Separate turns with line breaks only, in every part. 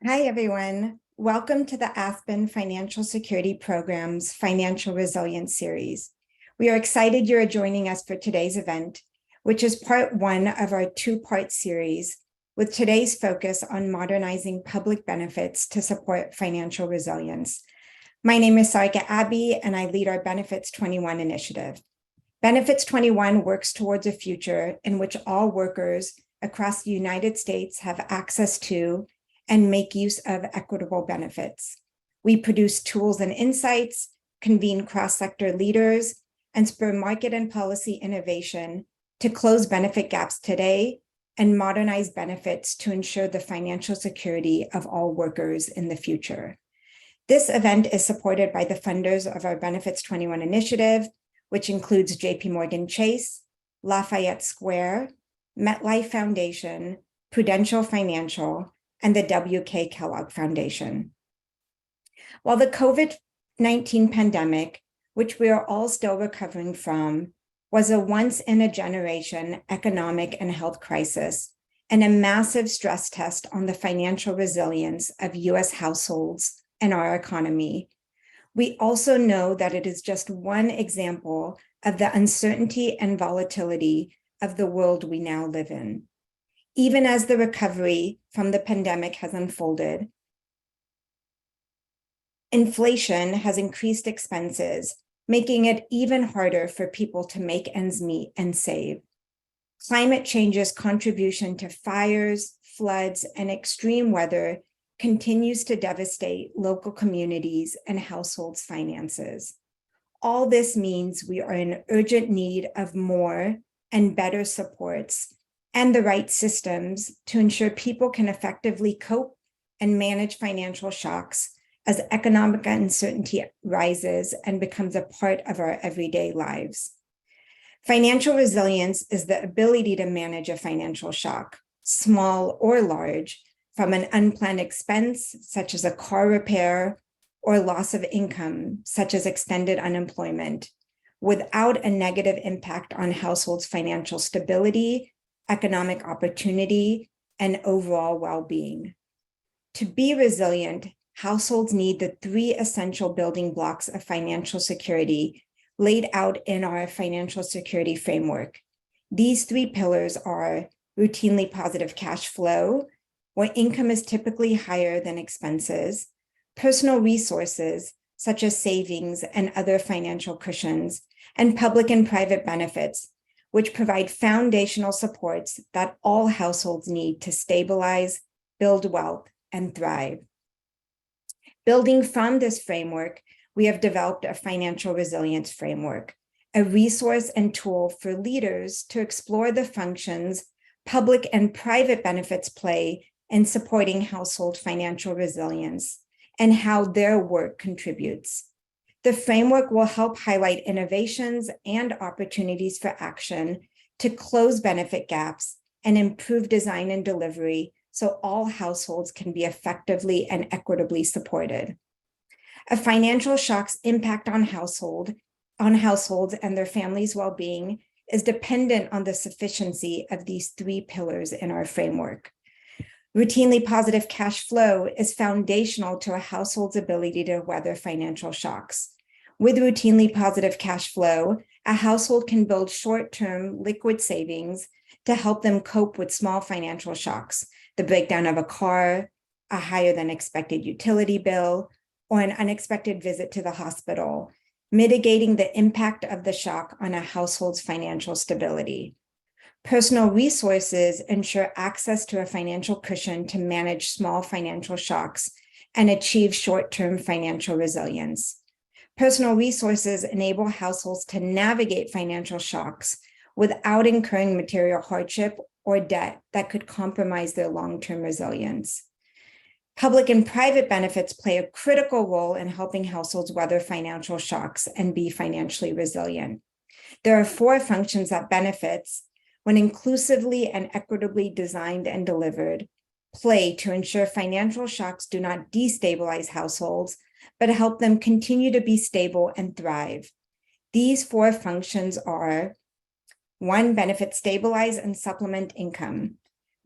Hi, everyone. Welcome to the Aspen Financial Security Program's Financial Resilience Series. We are excited you are joining us for today's event, which is part one of our two-part series, with today's focus on modernizing public benefits to support financial resilience. My name is Sarika Abbi, and I lead our Benefits21 initiative. Benefits21 works towards a future in which all workers across the United States have access to and make use of equitable benefits. We produce tools and insights, convene cross-sector leaders, and spur market and policy innovation to close benefit gaps today and modernize benefits to ensure the financial security of all workers in the future. This event is supported by the funders of our Benefits21 initiative, which includes JP Morgan Chase, Lafayette Square, MetLife Foundation, Prudential Financial, and the W.K. Kellogg Foundation. While the COVID-19 pandemic, which we are all still recovering from, was a once-in-a-generation economic and health crisis and a massive stress test on the financial resilience of U.S. households and our economy, we also know that it is just one example of the uncertainty and volatility of the world we now live in. Even as the recovery from the pandemic has unfolded, inflation has increased expenses, making it even harder for people to make ends meet and save. Climate change's contribution to fires, floods, and extreme weather continues to devastate local communities and households' finances. All this means we are in urgent need of more and better supports and the right systems to ensure people can effectively cope and manage financial shocks as economic uncertainty rises and becomes a part of our everyday lives. Financial resilience is the ability to manage a financial shock, small or large, from an unplanned expense, such as a car repair, or loss of income, such as extended unemployment, without a negative impact on households' financial stability, economic opportunity, and overall well-being. To be resilient, households need the three essential building blocks of financial security laid out in our financial security framework. These three pillars are routinely positive cash flow, where income is typically higher than expenses, personal resources, such as savings and other financial cushions, and public and private benefits, which provide foundational supports that all households need to stabilize, build wealth, and thrive. Building from this framework, we have developed a financial resilience framework, a resource and tool for leaders to explore the functions public and private benefits play in supporting household financial resilience and how their work contributes. The framework will help highlight innovations and opportunities for action to close benefit gaps and improve design and delivery so all households can be effectively and equitably supported. A financial shock's impact on households and their families' well-being is dependent on the sufficiency of these three pillars in our framework. Routinely positive cash flow is foundational to a household's ability to weather financial shocks. With routinely positive cash flow, a household can build short-term liquid savings to help them cope with small financial shocks, the breakdown of a car, a higher than expected utility bill, or an unexpected visit to the hospital, mitigating the impact of the shock on a household's financial stability. Personal resources ensure access to a financial cushion to manage small financial shocks and achieve short-term financial resilience. Personal resources enable households to navigate financial shocks without incurring material hardship or debt that could compromise their long-term resilience. Public and private benefits play a critical role in helping households weather financial shocks and be financially resilient. There are four functions that benefits, when inclusively and equitably designed and delivered, play to ensure financial shocks do not destabilize households, but help them continue to be stable and thrive. These four functions are: one, benefits stabilize and supplement income.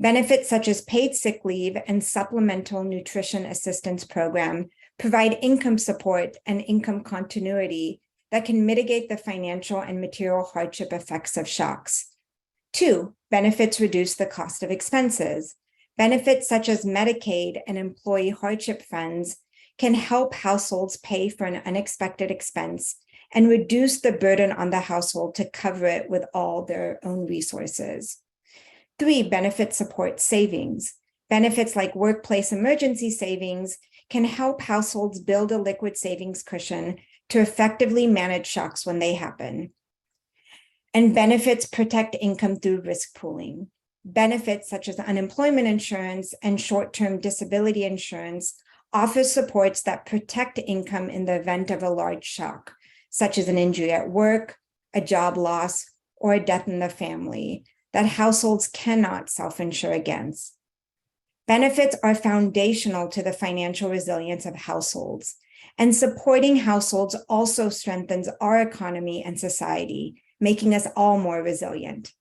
Benefits such as paid sick leave and supplemental nutrition assistance program provide income support and income continuity that can mitigate the financial and material hardship effects of shocks. 2, benefits reduce the cost of expenses. Benefits such as Medicaid and employee hardship funds can help households pay for an unexpected expense and reduce the burden on the household to cover it with all their own resources. 3, benefits support savings. Benefits like workplace emergency savings can help households build a liquid savings cushion to effectively manage shocks when they happen. And benefits protect income through risk pooling. Benefits such as unemployment insurance and short-term disability insurance offer supports that protect income in the event of a large shock, such as an injury at work, a job loss, or a death in the family that households cannot self-insure against. Benefits are foundational to the financial resilience of households, and supporting households also strengthens our economy and society, making us all more resilient.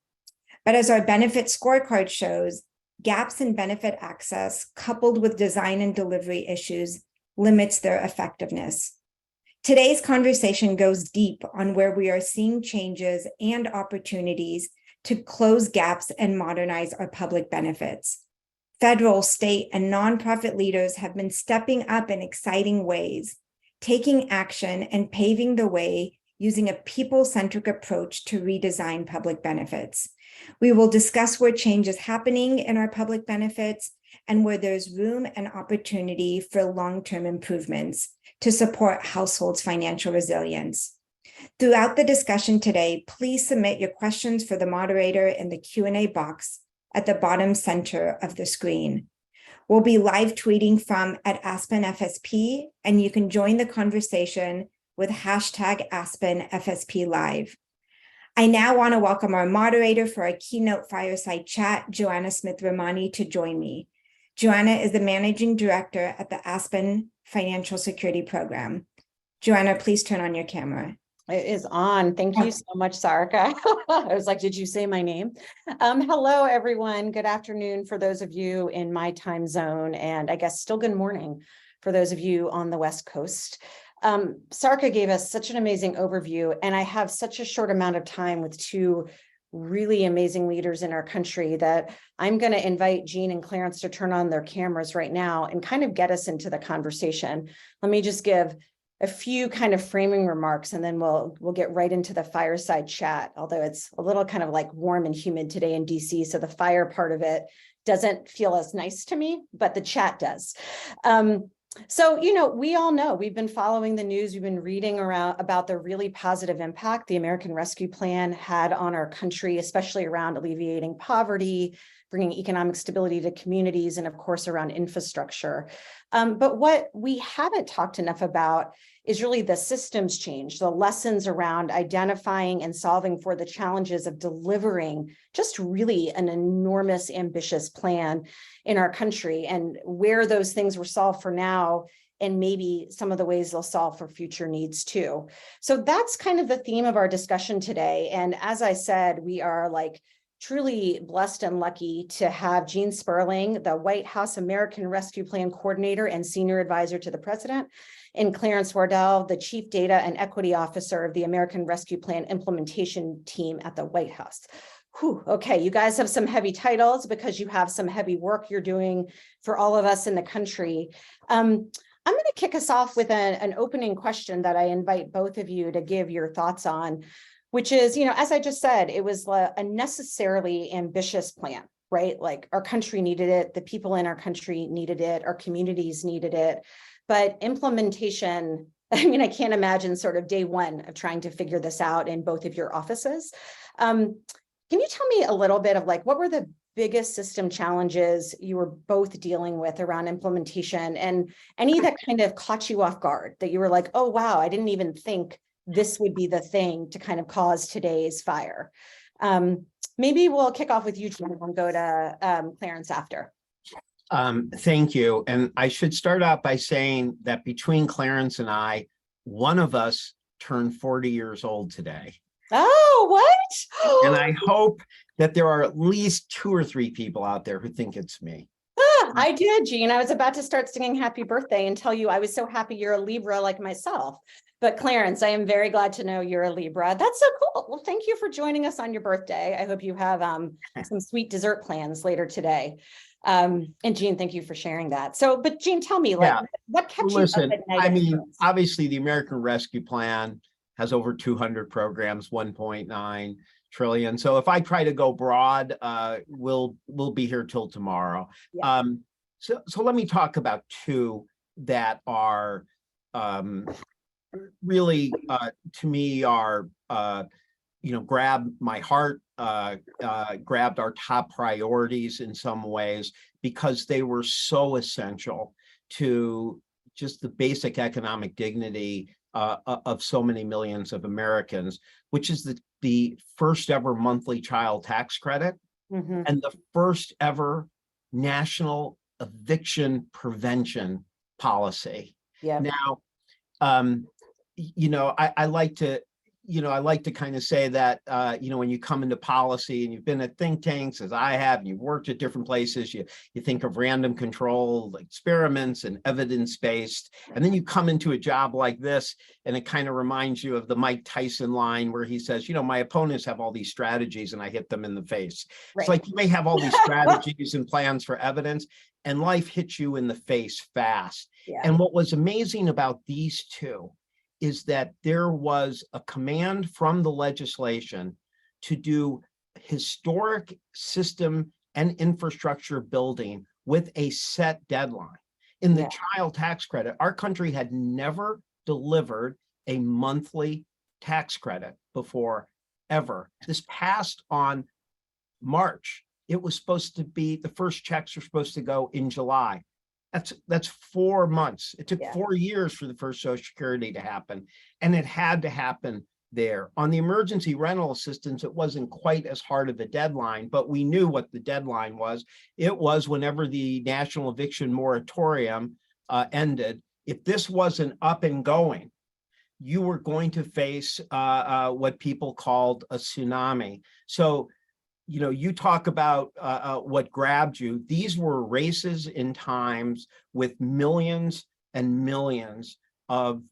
But as our benefit scorecard shows, gaps in benefit access coupled with design and delivery issues limits their effectiveness. Today's conversation goes deep on where we are seeing changes and opportunities to close gaps and modernize our public benefits. Federal, state, and nonprofit leaders have been stepping up in exciting ways, taking action and paving the way using a people-centric approach to redesign public benefits. We will discuss where change is happening in our public benefits and where there's room and opportunity for long-term improvements to support households' financial resilience. Throughout the discussion today, please submit your questions for the moderator in the Q&A box at the bottom center of the screen. We'll be live tweeting from @Aspen FSP, and you can join the conversation with hashtag Aspen FSP Live. I now want to welcome our moderator for our keynote fireside chat, Joanna Smith-Ramani, to join me. Joanna is the Managing Director at the Aspen Financial Security Program. Joanna, please turn on your camera.
It is on. Thank you so much, Sarika. I was like, did you say my name? Hello, everyone. Good afternoon for those of you in my time zone, and I guess still good morning for those of you on the West Coast. Sarika gave us such an amazing overview, and I have such a short amount of time with two really amazing leaders in our country that I'm going to invite Jean and Clarence to turn on their cameras right now and kind of get us into the conversation. Let me just give a few kind of framing remarks, and then we'll get right into the fireside chat, although it's a little kind of like warm and humid today in DC, so the fire part of it doesn't feel as nice to me, but the chat does. So, we all know, we've been following the news, we've been reading about the really positive impact the American Rescue Plan had on our country, especially around alleviating poverty, bringing economic stability to communities, and of course around infrastructure. But what we haven't talked enough about is really the systems change, the lessons around identifying and solving for the challenges of delivering just really an enormous, ambitious plan in our country, and where those things were solved for now, and maybe some of the ways they'll solve for future needs too. So that's kind of the theme of our discussion today. And as I said, we are truly blessed and lucky to have Jean Sperling, the White House American Rescue Plan Coordinator and Senior Advisor to the President, and Clarence Wardell, the Chief Data and Equity Officer of the American Rescue Plan Implementation Team at the White House. Whew, okay, you guys have some heavy titles because you have some heavy work you're doing for all of us in the country. I'm going to kick us off with an opening question that I invite both of you to give your thoughts on, which is, as I just said, it was a necessarily ambitious plan, right? Like our country needed it, the people in our country needed it, our communities needed it, but implementation, I can't imagine sort of day one of trying to figure this out in both of your offices. Can you tell me a little bit of what were the biggest system challenges you were both dealing with around implementation, and any that kind of caught you off guard that you were like, oh, wow, I didn't even think this would be the thing to kind of cause today's fire? Maybe we'll kick off with you, Jean, and go to Clarence after.
Thank you. And I should start out by saying that between Clarence and I, one of us turned 40 years old today.
Oh, what?
And I hope that there are at least 2 or 3 people out there who think it's me.
I did, Jean. I was about to start singing happy birthday and tell you I was so happy you're a Libra like myself. But Clarence, I am very glad to know you're a Libra. That's so cool. Well, thank you for joining us on your birthday. I hope you have some sweet dessert plans later today. And Jean, thank you for sharing that. So, but Jean, tell me, like, what kept you up
Listen,
at night?
I mean, obviously the American Rescue Plan has over 200 programs, 1.9 trillion. So if I try to go broad, we'll be here till tomorrow.
Yeah.
So let me talk about 2 that are really to me are grabbed my heart, grabbed our top priorities in some ways because they were so essential to just the basic economic dignity of so many millions of Americans, which is the first ever monthly child tax credit and the first ever national eviction prevention policy.
Yeah.
Now, I like to kind of say that, when you come into policy and you've been at think tanks as I have, and you've worked at different places, you think of random control experiments and evidence-based, and then you come into a job like this and it kind of reminds you of the Mike Tyson line where he says, my opponents have all these strategies and I hit them in the face.
Right.
It's like you may have all these strategies and plans for evidence and life hits you in the face fast.
Yeah.
And what was amazing about these 2 is that there was a command from the legislation to do historic system and infrastructure building with a set deadline. In the child tax credit, our country had never delivered a monthly tax credit before, ever. This passed on March. It was supposed to be, the first checks were supposed to go in July. That's 4 months. It took 4 years for the first Social Security to happen, and it had to happen there. On the emergency rental assistance, it wasn't quite as hard of a deadline, but we knew what the deadline was. It was whenever the national eviction moratorium ended. If this wasn't up and going, you were going to face what people called a tsunami. So you talk about what grabbed you. These were races in times with millions and millions of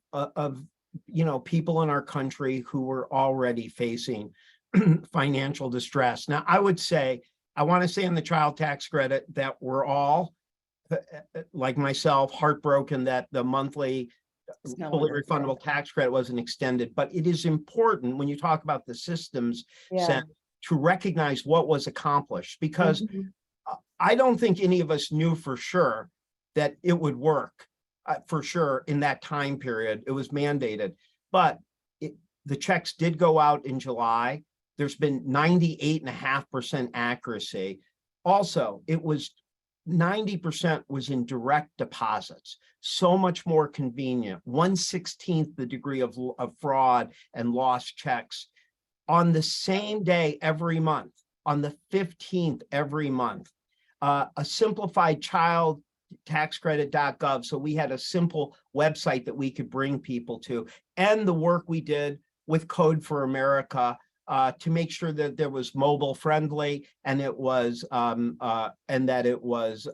people in our country who were already facing financial distress. Now, I want to say in the child tax credit that we're all, like myself, heartbroken that the monthly fully refundable tax credit wasn't extended. But it is important when you talk about the systems sense to recognize what was accomplished, because I don't think any of us knew for sure that it would work for sure in that time period. It was mandated, but the checks did go out in July. There's been 98.5% accuracy. Also, it was 90% was in direct deposits, so much more convenient. 1/16 the degree of fraud and lost checks on the same day every month, on the 15th every month. A simplified child tax credit.gov. So we had a simple website that we could bring people to, and the work we did with Code for America to make sure that there was mobile friendly and it was and that it was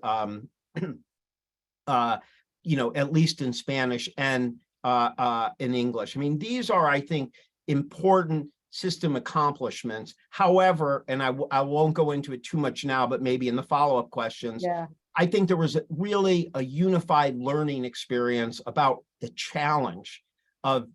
at least in Spanish and in English. I mean, these are, I think, important system accomplishments. However, and I won't go into it too much now, but maybe in the follow-up questions, I think there was really a unified learning experience about the challenge of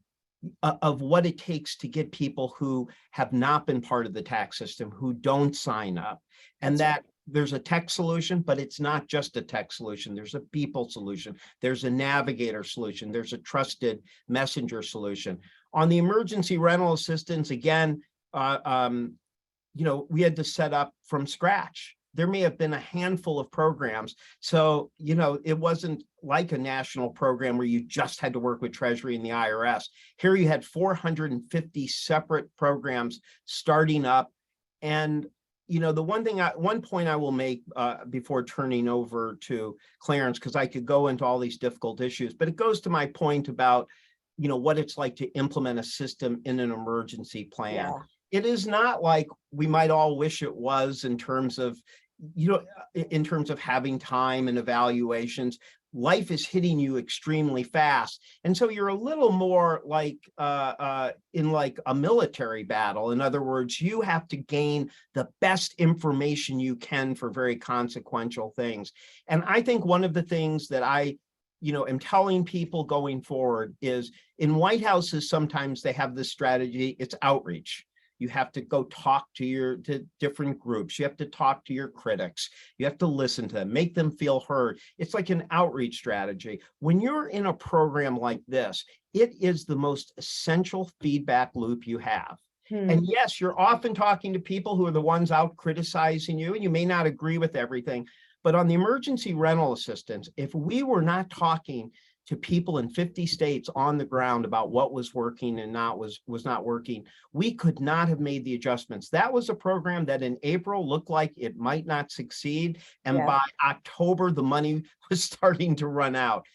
what it takes to get people who have not been part of the tax system, who don't sign up, and that there's a tech solution, but it's not just a tech solution. There's a people solution. There's a navigator solution. There's a trusted messenger solution. On the emergency rental assistance, again, we had to set up from scratch. There may have been a handful of programs. So, it wasn't like a national program where you just had to work with Treasury and the IRS. Here you had 450 separate programs starting up. And, the one point I will make before turning over to Clarence, because I could go into all these difficult issues, but it goes to my point about what it's like to implement a system in an emergency plan.
Yeah.
It is not like we might all wish it was in terms of, in terms of having time and evaluations. Life is hitting you extremely fast. And so you're a little more like in like a military battle. In other words, you have to gain the best information you can for very consequential things. And I think one of the things that I am telling people going forward is in White Houses, sometimes they have this strategy, it's outreach. You have to go talk to different groups. You have to talk to your critics. You have to listen to them, make them feel heard. It's like an outreach strategy. When you're in a program like this, it is the most essential feedback loop you have. And yes, you're often talking to people who are the ones out criticizing you, and you may not agree with everything. But on the emergency rental assistance, if we were not talking to people in 50 states on the ground about what was working and was not working, we could not have made the adjustments. That was a program that in April looked like it might not succeed. And by October, the money was starting to run out.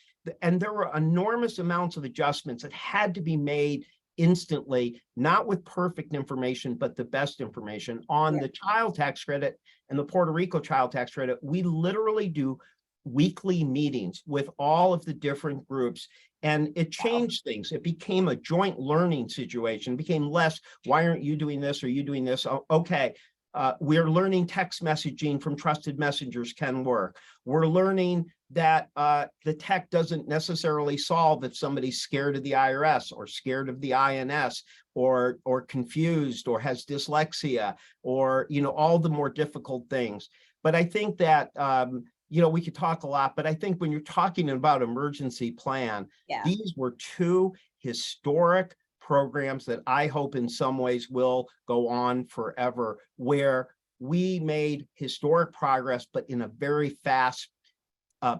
And there were enormous amounts of adjustments that had to be made instantly, not with perfect information, but the best information. On the child tax credit and the Puerto Rico child tax credit, we literally do weekly meetings with all of the different groups, and it changed things. It became a joint learning situation. It became less, why aren't you doing this? Or you doing this? Oh, okay. We're learning text messaging from trusted messengers can work. We're learning that the tech doesn't necessarily solve if somebody's scared of the IRS or scared of the INS or confused or has dyslexia or, all the more difficult things. But I think that, we could talk a lot, but I think when you're talking about emergency plan, these were two historic programs that I hope in some ways will go on forever, where we made historic progress, but in a very fast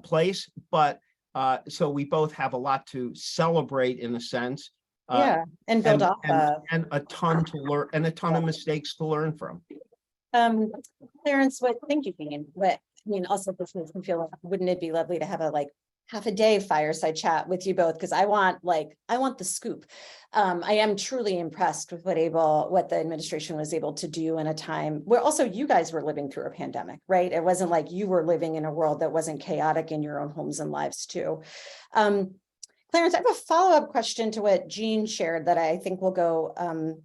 place. But so we both have a lot to celebrate in a sense.
And build off of.
And a ton to learn, and a ton of mistakes to learn from.
Clarence, thank you, Dean. Also this makes me feel like, wouldn't it be lovely to have a half a day fireside chat with you both? Because I want the scoop. I am truly impressed with what the administration was able to do in a time where also you guys were living through a pandemic, right? It wasn't like you were living in a world that wasn't chaotic in your own homes and lives too. Clarence, I have a follow-up question to what Jean shared that I think will go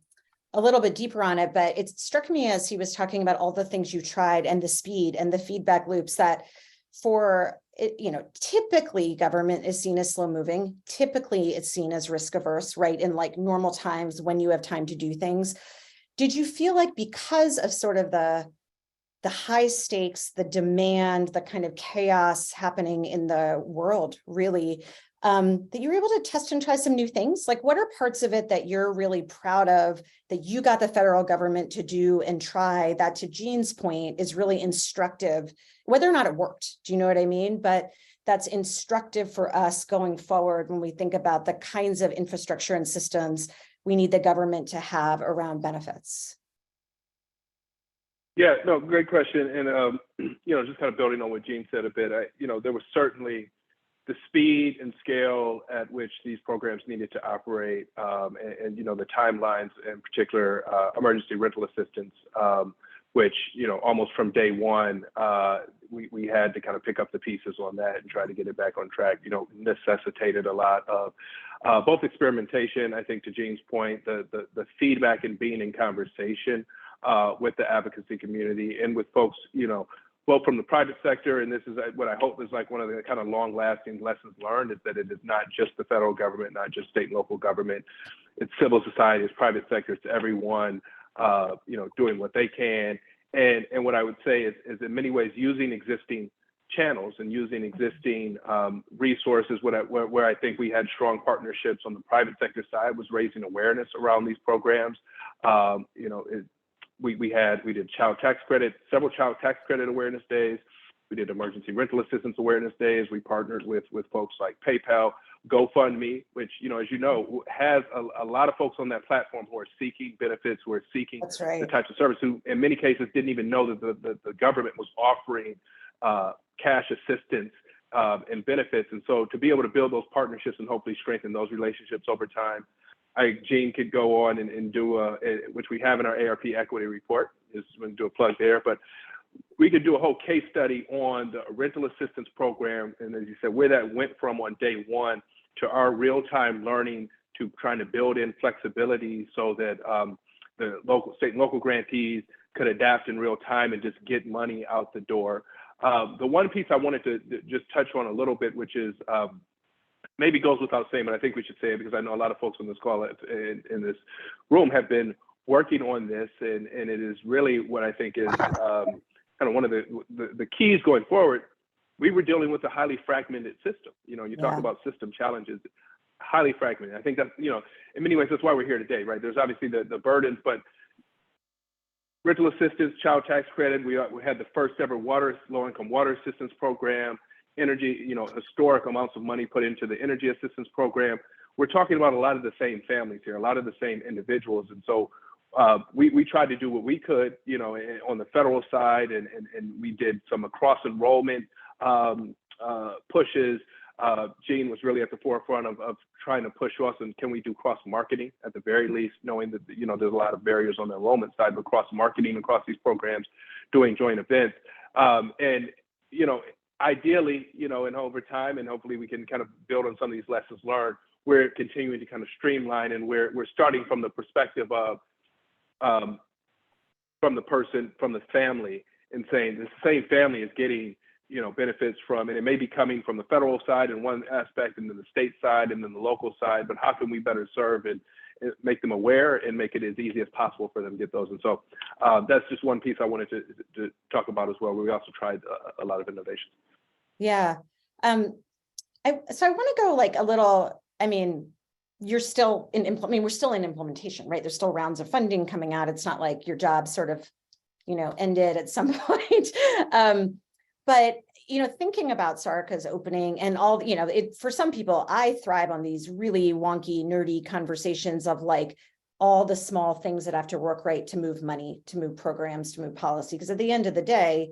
a little bit deeper on it, but it struck me as he was talking about all the things you tried and the speed and the feedback loops that typically government is seen as slow moving. Typically it's seen as risk averse, right? In normal times when you have time to do things. Did you feel like because of sort of the high stakes, the demand, the kind of chaos happening in the world, really, that you were able to test and try some new things? What are parts of it that you're really proud of that you got the federal government to do and try that, to Jean's point, is really instructive, whether or not it worked? Do you know what I mean? But that's instructive for us going forward when we think about the kinds of infrastructure and systems we need the government to have around benefits.
Yeah, no, great question. And, just kind of building on what Jean said a bit, there was certainly the speed and scale at which these programs needed to operate, and the timelines, in particular, emergency rental assistance, which, almost from day one, we had to kind of pick up the pieces on that and try to get it back on track, necessitated a lot of both experimentation. I think to Jean's point, the feedback and being in conversation with the advocacy community and with folks, both from the private sector, and this is what I hope is one of the kind of long-lasting lessons learned, is that it is not just the federal government, not just state and local government. It's civil society, it's private sector, it's everyone, doing what they can. And what I would say is in many ways using existing channels and using existing resources. Where I think we had strong partnerships on the private sector side was raising awareness around these programs. We did child tax credit, several child tax credit awareness days. We did emergency rental assistance awareness days. We partnered with folks like PayPal, GoFundMe, which, as you know, has a lot of folks on that platform who are seeking benefits, who are seeking the types of service, who in many cases didn't even know that the government was offering cash assistance and benefits. And so to be able to build those partnerships and hopefully strengthen those relationships over time, Jean could go on and do which we have in our ARP equity report, is going to do a plug there, but we could do a whole case study on the rental assistance program. And as you said, where that went from on day one to our real-time learning to trying to build in flexibility so that the local, state and local grantees could adapt in real time and just get money out the door. The one piece I wanted to just touch on a little bit, which is maybe goes without saying, but I think we should say it because I know a lot of folks on this call in this room have been working on this, and it is really what I think is kind of one of the keys going forward. We were dealing with a highly fragmented system. You know, you talk about system challenges, highly fragmented. I think that's, you know, in many ways, that's why we're here today, right? There's obviously the burdens, but rental assistance, child tax credit, we had the first ever low-income water assistance program, energy, you know, historic amounts of money put into the energy assistance program. We're talking about a lot of the same families here, a lot of the same individuals. And so we tried to do what we could, you know, on the federal side, and we did some cross enrollment pushes. Jean was really at the forefront of trying to push us, and can we do cross marketing at the very least, knowing that, you know, there's a lot of barriers on the enrollment side, but cross marketing across these programs, doing joint events. And, you know, ideally, you know, and over time, and hopefully we can kind of build on some of these lessons learned, we're continuing to kind of streamline, and we're starting from the perspective of from the person, from the family, and saying the same family is getting, you know, benefits from, and it may be coming from the federal side in one aspect, and then the state side, and then the local side, but how can we better serve and make them aware and make it as easy as possible for them to get those? And so that's just one piece I wanted to talk about as well, where we also tried a lot of innovations.
Yeah. So I want to go like a little, I mean, you're still we're still in implementation, right? There's still rounds of funding coming out. It's not like your job sort of, you know, ended at some point. But, you know, thinking about Sarika's opening and all, you know, for some people, I thrive on these really wonky, nerdy conversations of like all the small things that have to work right to move money, to move programs, to move policy. Because at the end of the day,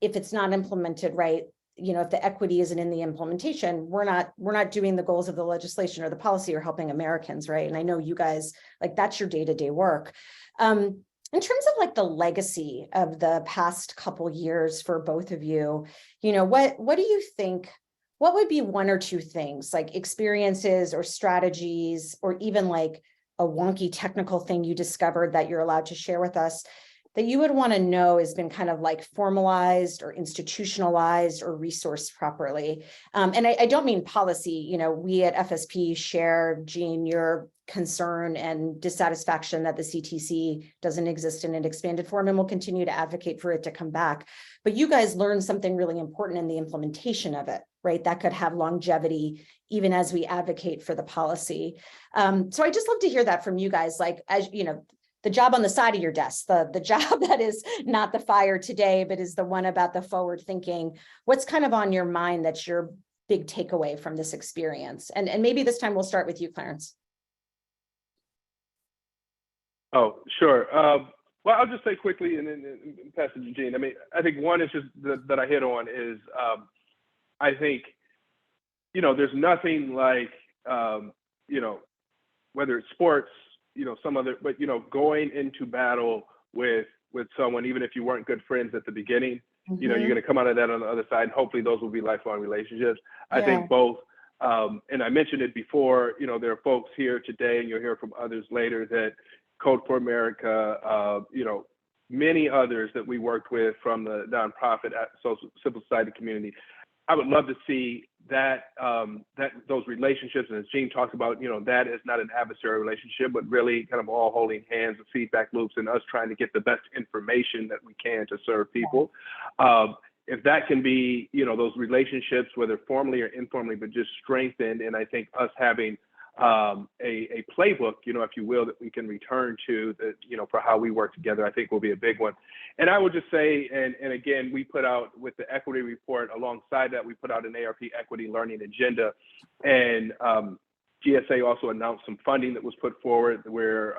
if it's not implemented right, you know, if the equity isn't in the implementation, we're not doing the goals of the legislation or the policy or helping Americans, right? And I know you guys, like, that's your day-to-day work. In terms of like the legacy of the past couple years for both of you, you know, what do you think, what would be one or two things, like experiences or strategies, or even like a wonky technical thing you discovered that you're allowed to share with us that you would want to know has been kind of like formalized or institutionalized or resourced properly? And I don't mean policy, you know, we at FSP share, Jean, your concern and dissatisfaction that the CTC doesn't exist in an expanded form, and we'll continue to advocate for it to come back. But you guys learned something really important in the implementation of it, right? That could have longevity even as we advocate for the policy. So I just love to hear that from you guys, like, as you know, the job on the side of your desk, the job that is not the fire today, but is the one about the forward thinking. What's kind of on your mind that's your big takeaway from this experience? And maybe this time we'll start with you, Clarence.
Oh, sure. Well, I'll just say quickly and then pass it to Jean. I mean, I think one is just that I hit on is, I think, you know, there's nothing like, you know, whether it's sports, you know, some other, but, you know, going into battle with someone, even if you weren't good friends at the beginning, you know, you're going to come out of that on the other side, and hopefully those will be lifelong relationships. I think both, and I mentioned it before, you know, there are folks here today, and you'll hear from others later, that Code for America, you know, many others that we worked with from the nonprofit civil society community. I would love to see that those relationships, and as Jean talks about, you know, that is not an adversarial relationship, but really kind of all holding hands and feedback loops, and us trying to get the best information that we can to serve people. If that can be, you know, those relationships, whether formally or informally, but just strengthened, and I think us having a playbook, you know, if you will, that we can return to, that, you know, for how we work together, I think will be a big one. And I would just say, and again, we put out with the equity report, alongside that, we put out an ARP equity learning agenda, and GSA also announced some funding that was put forward where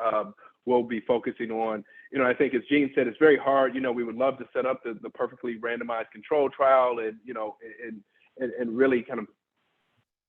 we'll be focusing on, you know, I think as Jean said, it's very hard, you know, we would love to set up the perfectly randomized control trial, and, you know, and really kind of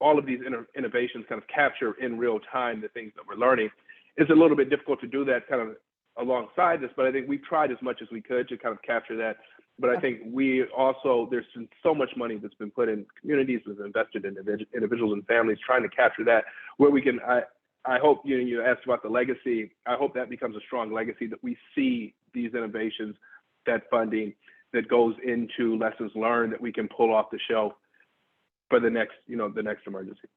all of these innovations kind of capture in real time the things that we're learning. It's a little bit difficult to do that kind of alongside this, but I think we've tried as much as we could to kind of capture that. But I think we also, there's been so much money that's been put in communities, that's invested in individuals and families trying to capture that, where we can, I hope, you asked about the legacy, I hope that becomes a strong legacy, that we see these innovations, that funding that goes into lessons learned that we can pull off the shelf for the next, the next emergency.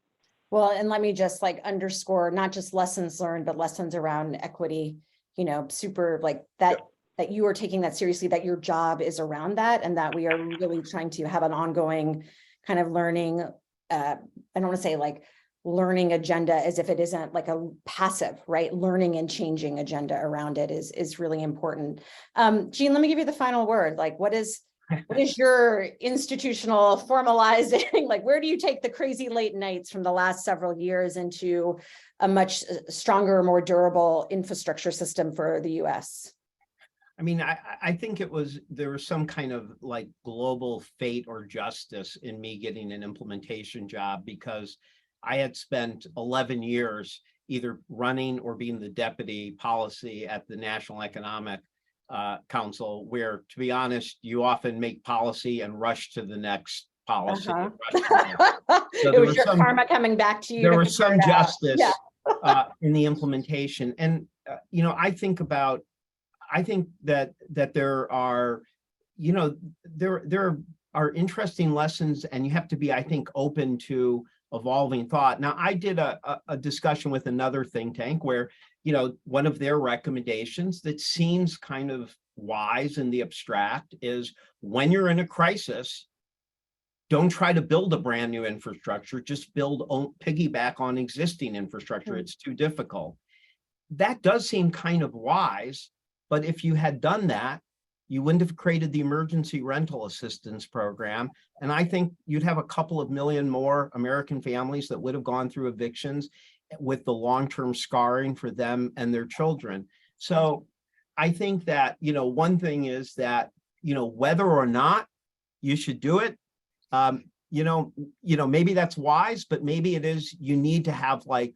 Well, and let me just like underscore, not just lessons learned, but lessons around equity, super like that, that you are taking that seriously, that your job is around that, and that we are really trying to have an ongoing kind of learning, I don't want to say like learning agenda as if it isn't like a passive, right? Learning and changing agenda around it is really important. Jean, let me give you the final word. Like, what is your institutional formalizing? Like, where do you take the crazy late nights from the last several years into a much stronger, more durable infrastructure system for the US?
I mean, I think there was some kind of like global fate or justice in me getting an implementation job, because I had spent 11 years either running or being the deputy policy at the National Economic Council, where, to be honest, you often make policy and rush to the next policy. So
it was your karma coming back to you.
There was some justice in the implementation. And, I think that there are, there are interesting lessons, and you have to be, I think, open to evolving thought. Now, I did a discussion with another think tank where, one of their recommendations that seems kind of wise in the abstract is, when you're in a crisis, don't try to build a brand new infrastructure, just piggyback on existing infrastructure. It's too difficult. That does seem kind of wise, but if you had done that, you wouldn't have created the emergency rental assistance program. And I think you'd have a couple of million more American families that would have gone through evictions with the long-term scarring for them and their children. So I think that, one thing is that, whether or not you should do it, maybe that's wise, but maybe it is, you need to have like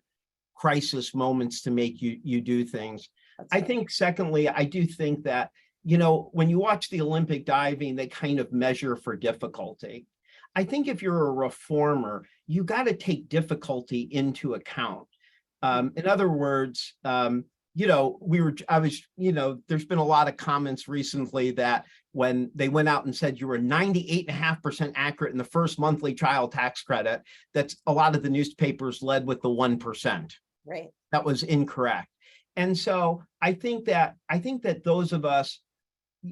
crisis moments to make you do things. I think, secondly, I do think that, when you watch the Olympic diving, they kind of measure for difficulty. I think if you're a reformer, you got to take difficulty into account. In other words, there's been a lot of comments recently that when they went out and said you were 98.5% accurate in the first monthly child tax credit, that's a lot of the newspapers led with the 1%.
Right.
That was incorrect. And so I think that those of us,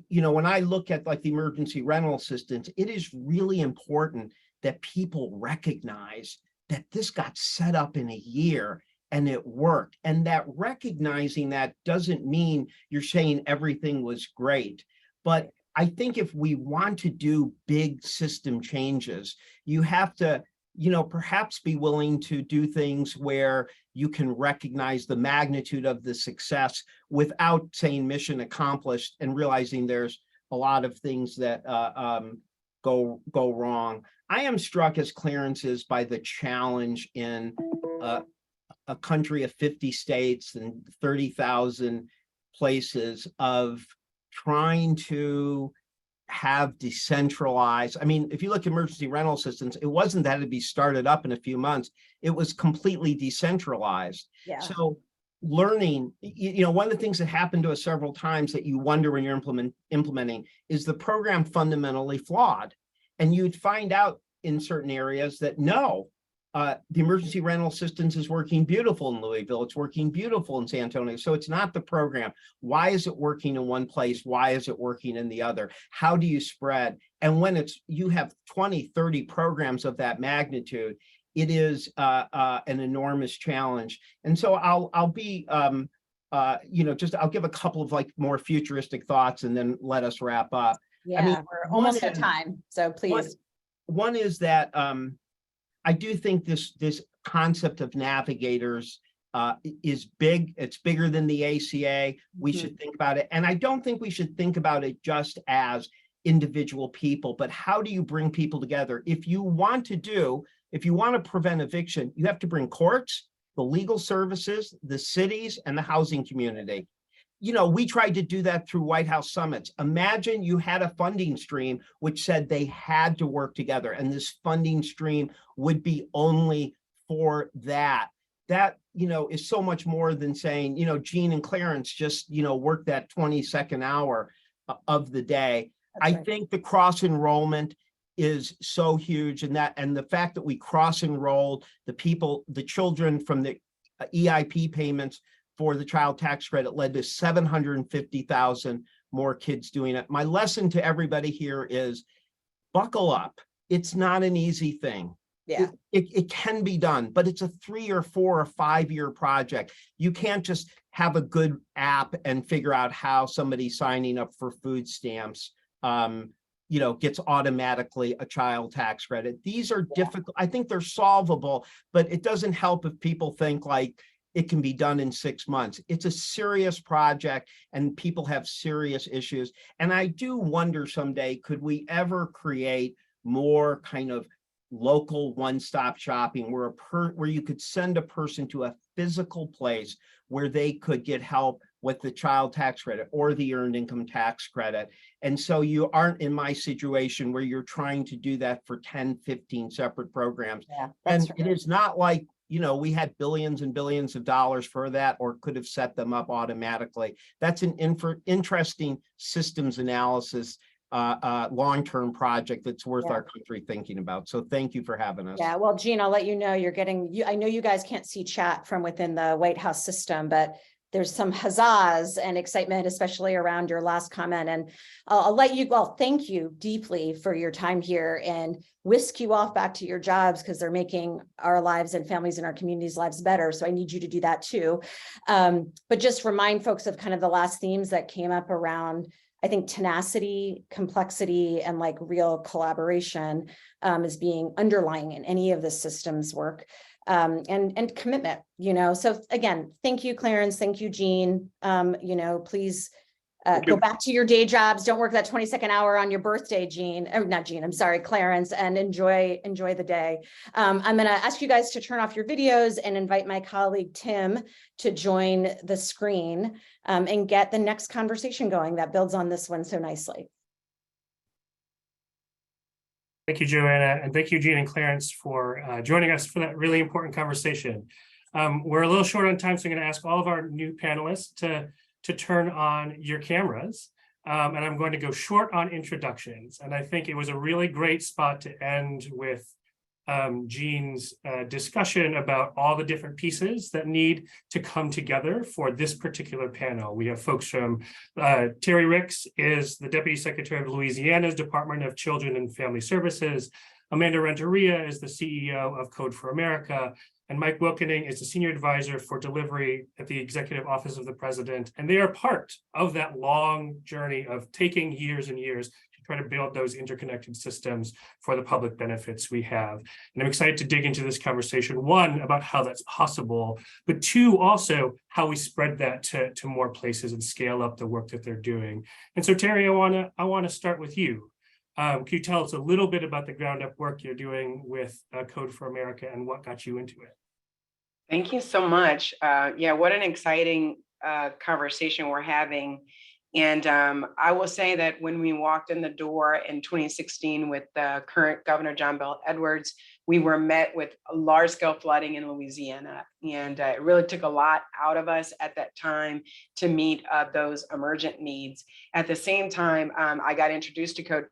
when I look at like the emergency rental assistance, it is really important that people recognize that this got set up in a year and it worked. And that recognizing that doesn't mean you're saying everything was great. But I think if we want to do big system changes, you have to, perhaps be willing to do things where you can recognize the magnitude of the success without saying mission accomplished, and realizing there's a lot of things that go wrong. I am struck, as Clarence is, by the challenge in a country of 50 states and 30,000 places of trying to have decentralized. I mean, if you look at emergency rental assistance, it wasn't that it'd be started up in a few months. It was completely decentralized. Yeah. So learning, one of the things that happened to us several times that you wonder when you're implementing is the program fundamentally flawed. And you'd find out in certain areas that no, the emergency rental assistance is working beautiful in Louisville. It's working beautiful in San Antonio. So it's not the program. Why is it working in one place? Why is it working in the other? How do you spread? And when you have 20, 30 programs of that magnitude, it is an enormous challenge. And so I'll be, I'll give a couple of like more futuristic thoughts and then let us wrap up.
Yeah, I mean, we're almost at time. So please.
One is that, I do think this concept of navigators is big. It's bigger than the ACA. We should think about it. And I don't think we should think about it just as individual people, but how do you bring people together? If you want to prevent eviction, you have to bring courts, the legal services, the cities, and the housing community. You know, we tried to do that through White House summits. Imagine you had a funding stream which said they had to work together, and this funding stream would be only for that. That, you know, is so much more than saying, you know, Jean and Clarence just, you know, work that 22nd hour of the day. I think the cross enrollment is so huge, and the fact that we cross enrolled the children from the EIP payments for the child tax credit led to 750,000 more kids doing it. My lesson to everybody here is buckle up. It's not an easy thing.
Yeah,
it can be done, but it's a 3 or 4 or 5 year project. You can't just have a good app and figure out how somebody signing up for food stamps, you know, gets automatically a child tax credit. These are difficult. I think they're solvable, but it doesn't help if people think like it can be done in 6 months. It's a serious project and people have serious issues. And I do wonder someday, could we ever create more kind of local one-stop shopping where you could send a person to a physical place where they could get help with the child tax credit or the earned income tax credit. And so you aren't in my situation where you're trying to do that for 10, 15 separate programs.
yeah,
And it is not like, you know, we had billions and billions of dollars for that or could have set them up automatically. That's an interesting systems analysis long-term project that's worth our country thinking about. So thank you for having us.
Yeah, well, Jean, I'll let you know I know you guys can't see chat from within the White House system, but there's some huzzas and excitement, especially around your last comment. And I'll let you, well, thank you deeply for your time here and whisk you off back to your jobs because they're making our lives and families in our communities' lives better. So I need you to do that too. But just remind folks of kind of the last themes that came up around, I think, tenacity, complexity, and like real collaboration is being underlying in any of the systems work. And commitment, you know. So again, thank you, Clarence. Thank you, Jean. You know, please go back to your day jobs. Don't work that 22nd hour on your birthday, Jean. Oh, not Jean, I'm sorry, Clarence, and enjoy the day. I'm going to ask you guys to turn off your videos and invite my colleague, Tim, to join the screen and get the next conversation going that builds on this one so nicely.
Thank you, Joanna, and thank you, Jean and Clarence, for joining us for that really important conversation. We're a little short on time, so I'm going to ask all of our new panelists to turn on your cameras, and I'm going to go short on introductions. And I think it was a really great spot to end with Jean's discussion about all the different pieces that need to come together for this particular panel. We have folks from Terry Ricks is the Deputy Secretary of Louisiana's Department of Children and Family Services. Amanda Renteria is the CEO of Code for America. And Mike Wilkening is the Senior Advisor for Delivery at the Executive Office of the President. And they are part of that long journey of taking years and years try to build those interconnected systems for the public benefits we have. And I'm excited to dig into this conversation, one, about how that's possible, but two, also how we spread that to more places and scale up the work that they're doing. And so, Terry, I want to start with you. Can you tell us a little bit about the ground up work you're doing with Code for America and what got you into it?
Thank you so much. Yeah, what an exciting conversation we're having. And I will say that when we walked in the door in 2016 with the current Governor John Bel Edwards, we were met with large-scale flooding in Louisiana. And it really took a lot out of us at that time to meet those emergent needs. At the same time, I got introduced to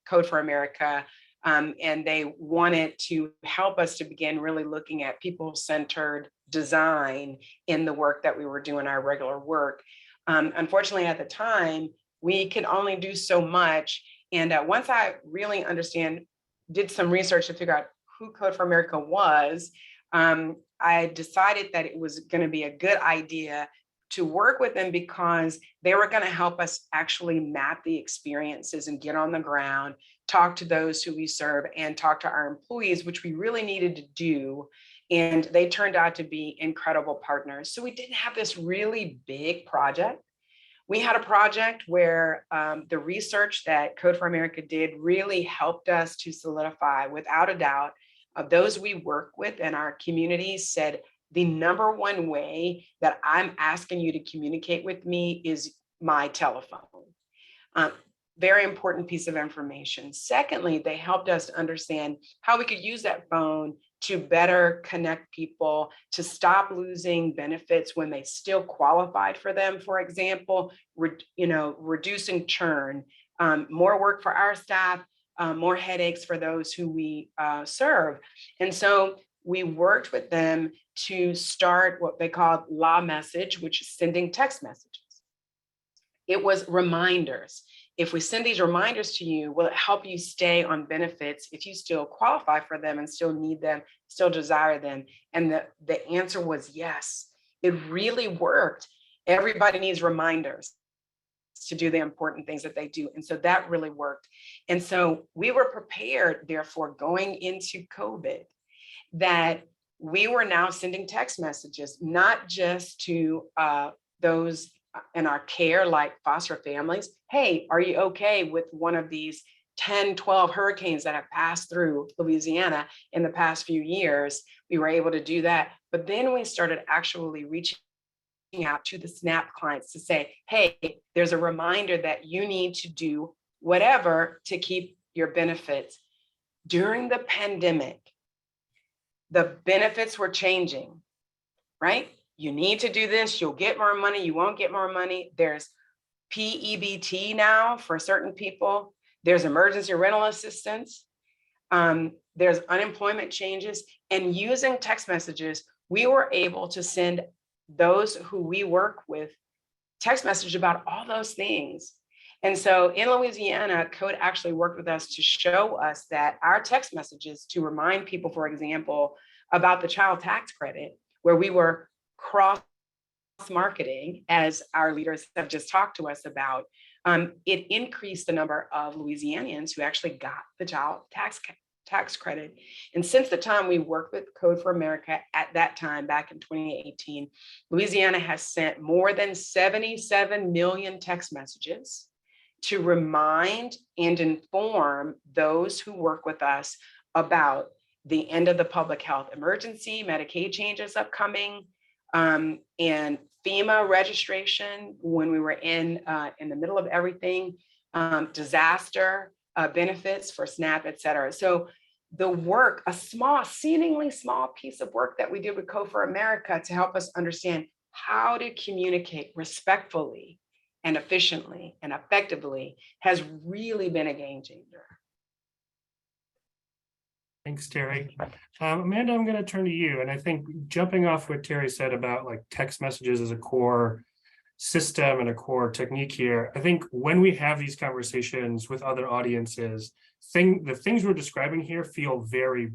Code for America, and they wanted to help us to begin really looking at people-centered design in the work that we were doing, our regular work. Unfortunately, at the time, we could only do so much. And once I really did some research to figure out who Code for America was, I decided that it was going to be a good idea to work with them because they were going to help us actually map the experiences and get on the ground, talk to those who we serve, and talk to our employees, which we really needed to do. And they turned out to be incredible partners. So we didn't have this really big project. We had a project where the research that Code for America did really helped us to solidify, without a doubt, of those we work with in our communities said, the number one way that I'm asking you to communicate with me is my telephone. Very important piece of information. Secondly, they helped us to understand how we could use that phone to better connect people, to stop losing benefits when they still qualified for them. For example, reducing churn, more work for our staff, more headaches for those who we serve. And so we worked with them to start what they called law message, which is sending text messages. It was reminders. If we send these reminders to you, will it help you stay on benefits if you still qualify for them and still need them, still desire them? And the answer was yes. It really worked. Everybody needs reminders to do the important things that they do. And so that really worked. And so we were prepared, therefore, going into COVID, that we were now sending text messages, not just to those in our care, like foster families. Hey, are you okay with one of these 10, 12 hurricanes that have passed through Louisiana in the past few years? We were able to do that. But then we started actually reaching out to the SNAP clients to say, hey, there's a reminder that you need to do whatever to keep your benefits. During the pandemic, the benefits were changing, right? You need to do this, you'll get more money, you won't get more money. There's PEBT now for certain people. There's emergency rental assistance. There's unemployment changes. And using text messages, we were able to send those who we work with text message about all those things. And so in Louisiana, Code actually worked with us to show us that our text messages to remind people, for example, about the child tax credit, where we were cross-marketing, as our leaders have just talked to us about, it increased the number of Louisianians who actually got the child tax credit. And since the time we worked with Code for America at that time, back in 2018, Louisiana has sent more than 77 million text messages to remind and inform those who work with us about the end of the public health emergency, Medicaid changes upcoming, and FEMA registration when we were in the middle of everything, disaster benefits for SNAP, et cetera. So the work, a small, seemingly small piece of work that we did with Code for America to help us understand how to communicate respectfully and efficiently and effectively, has really been a game changer.
Thanks, Terry. Amanda, I'm going to turn to you. And I think jumping off what Terry said about like text messages as a core system and a core technique here, I think when we have these conversations with other audiences, the things we're describing here can feel very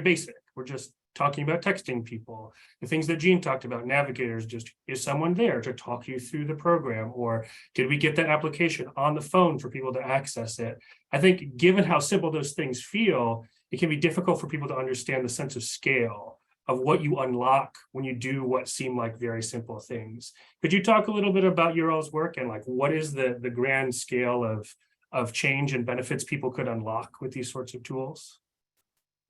basic. We're just talking about texting people. The things that Jean talked about, navigators, just is someone there to talk you through the program, or did we get that application on the phone for people to access it? I think given how simple those things feel, it can be difficult for people to understand the sense of scale of what you unlock when you do what seem like very simple things. Could you talk a little bit about your all's work and like what is the grand scale of change and benefits people could unlock with these sorts of tools?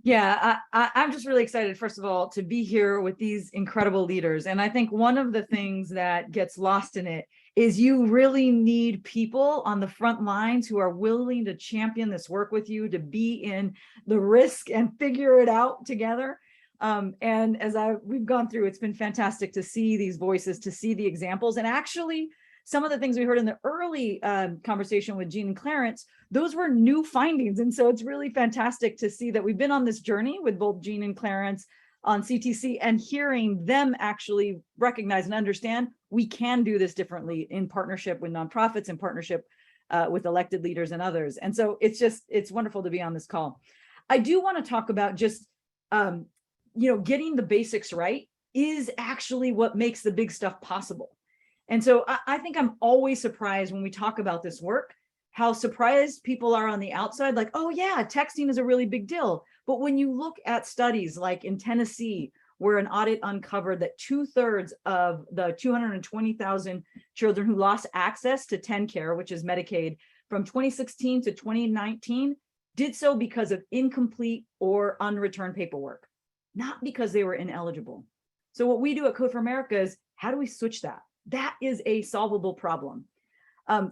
Yeah, I'm just really excited, first of all, to be here with these incredible leaders. And I think one of the things that gets lost in it is you really need people on the front lines who are willing to champion this work with you, to be in the risk and figure it out together. And as we've gone through, it's been fantastic to see these voices, to see the examples, and actually some of the things we heard in the early conversation with Jean and Clarence, those were new findings. And so it's really fantastic to see that we've been on this journey with both Jean and Clarence on CTC, and hearing them actually recognize and understand we can do this differently in partnership with nonprofits, in partnership with elected leaders and others. And so it's wonderful to be on this call. I do want to talk about just, getting the basics right is actually what makes the big stuff possible. And so I think I'm always surprised when we talk about this work, how surprised people are on the outside, like, oh yeah, texting is a really big deal. But when you look at studies like in Tennessee where an audit uncovered that 2/3 of the 220,000 children who lost access to TennCare, which is Medicaid, from 2016 to 2019, did so because of incomplete or unreturned paperwork, not because they were ineligible. So what we do at Code for America is, how do we switch that? That is a solvable problem.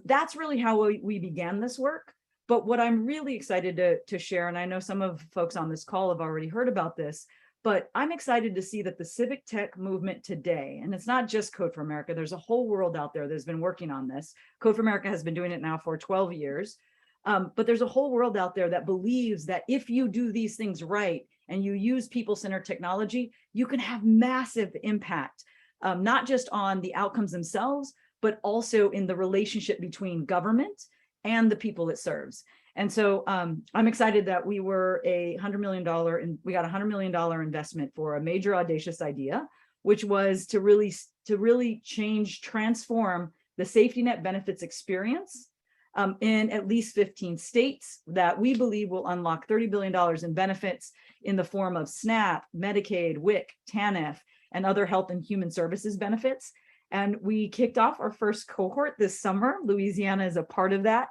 That's really how we began this work. But what I'm really excited to share, and I know some of folks on this call have already heard about this, but I'm excited to see that the civic tech movement today, and it's not just Code for America, there's a whole world out there that's been working on this. Code for America has been doing it now for 12 years. But there's a whole world out there that believes that if you do these things right and you use people-centered technology, you can have massive impact, not just on the outcomes themselves, but also in the relationship between government and the people it serves. And so I'm excited that we were we got $100 million investment for a major audacious idea, which was to really transform the safety net benefits experience in at least 15 states that we believe will unlock $30 billion in benefits in the form of SNAP, Medicaid, WIC, TANF, and other health and human services benefits. And we kicked off our first cohort this summer. Louisiana is a part of that.